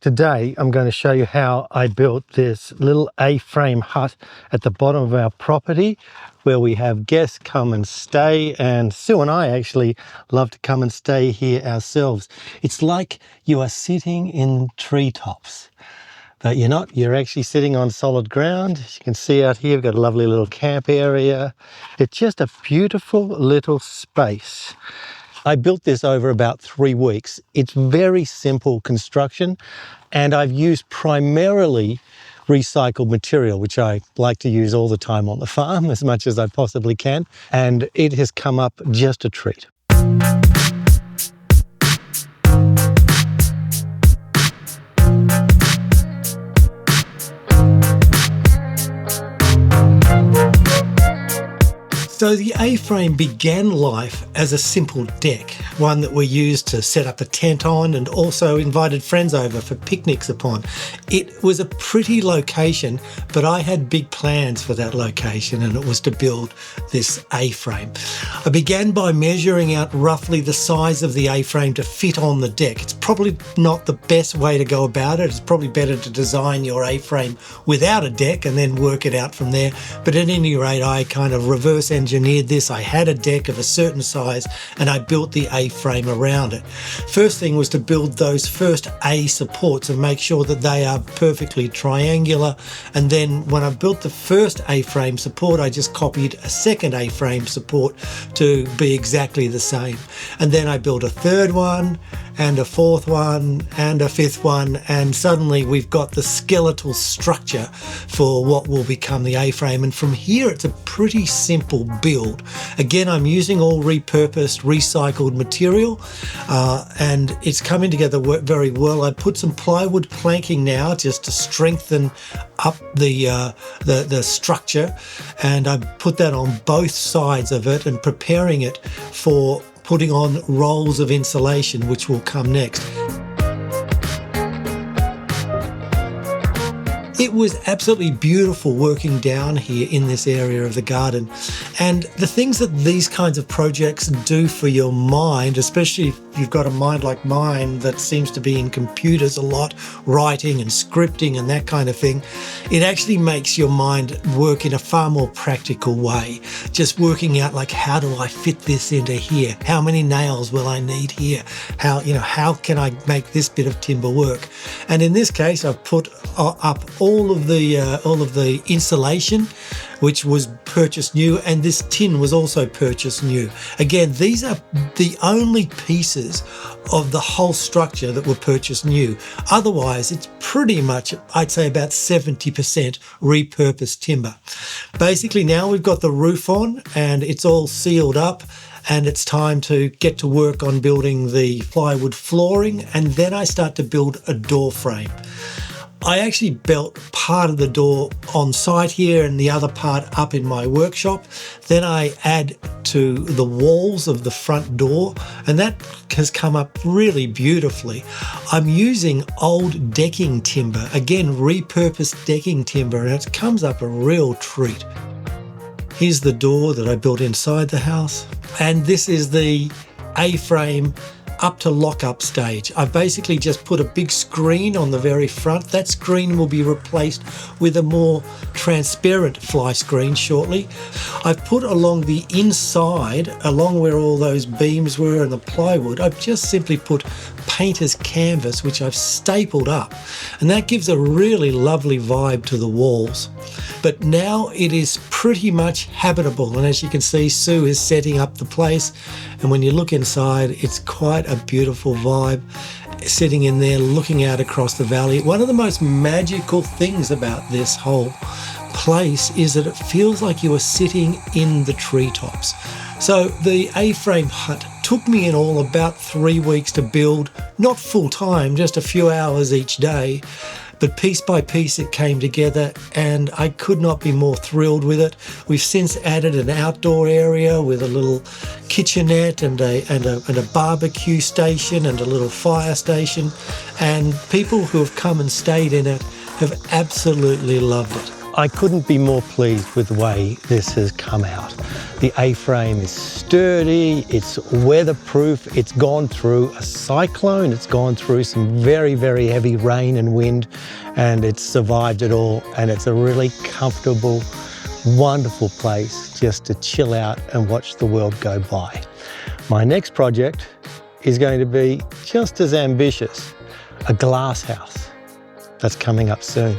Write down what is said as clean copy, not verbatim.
Today, I'm going to show you how I built this little A-frame hut at the bottom of our property where we have guests come and stay, and Sue and I actually love to come and stay here ourselves. It's like you are sitting in treetops, but you're not. You're actually sitting on solid ground. As you can see out here, we've got a lovely little camp area. It's just a beautiful little space. I built this over about 3 weeks. It's very simple construction, and I've used primarily recycled material, which I like to use all the time on the farm as much as I possibly can, and it has come up just a treat. So the A-frame began life as a simple deck, one that we used to set up a tent on and also invited friends over for picnics upon. It was a pretty location, but I had big plans for that location, and it was to build this A-frame. I began by measuring out roughly the size of the A-frame to fit on the deck. It's probably not the best way to go about it. It's probably better to design your A-frame without a deck and then work it out from there. But at any rate, I kind of reverse engineered this. I had a deck of a certain size and I built the A-frame around it. First thing was to build those first A supports and make sure that they are perfectly triangular. And then when I built the first A-frame support, I just copied a second A-frame support to be exactly the same. And then I built a third one and a fourth one and a fifth one, and suddenly we've got the skeletal structure for what will become the A-frame. And from here it's a pretty simple build. Again, I'm using all repurposed, recycled material, and it's coming together very well. I put some plywood planking now just to strengthen up the structure, and I put that on both sides of it and preparing it for putting on rolls of insulation, which will come next. It was absolutely beautiful working down here in this area of the garden. And the things that these kinds of projects do for your mind, especially if you've got a mind like mine that seems to be in computers a lot, writing and scripting and that kind of thing, it actually makes your mind work in a far more practical way. Just working out, like, how do I fit this into here? How many nails will I need here? How can I make this bit of timber work? And in this case, I've put up all of the insulation, which was purchased new, and this tin was also purchased new. Again, these are the only pieces of the whole structure that were purchased new. Otherwise, it's pretty much, I'd say, about 70% repurposed timber. Basically, now we've got the roof on and it's all sealed up, and it's time to get to work on building the plywood flooring, and then I start to build a door frame. I actually built part of the door on site here and the other part up in my workshop. Then I add to the walls of the front door, and that has come up really beautifully. I'm using old decking timber, again repurposed decking timber, and it comes up a real treat. Here's the door that I built inside the house, and this is the A-frame up to lock-up stage. I've basically just put a big screen on the very front. That screen will be replaced with a more transparent fly screen shortly. I've put along the inside, along where all those beams were and the plywood, I've just simply put painter's canvas, which I've stapled up, and that gives a really lovely vibe to the walls. But now it is pretty much habitable, and as you can see, Sue is setting up the place, and when you look inside, it's quite a beautiful vibe sitting in there looking out across the valley. One of the most magical things about this whole place is that it feels like you are sitting in the treetops. So the A-frame hut took me in all about 3 weeks to build, not full time, just a few hours each day. But piece by piece it came together, and I could not be more thrilled with it. We've since added an outdoor area with a little kitchenette and a barbecue station and a little fire station, and people who have come and stayed in it have absolutely loved it. I couldn't be more pleased with the way this has come out. The A-frame is sturdy, it's weatherproof, it's gone through a cyclone, it's gone through some very, very heavy rain and wind, and it's survived it all. And it's a really comfortable, wonderful place just to chill out and watch the world go by. My next project is going to be just as ambitious, a glass house. That's coming up soon.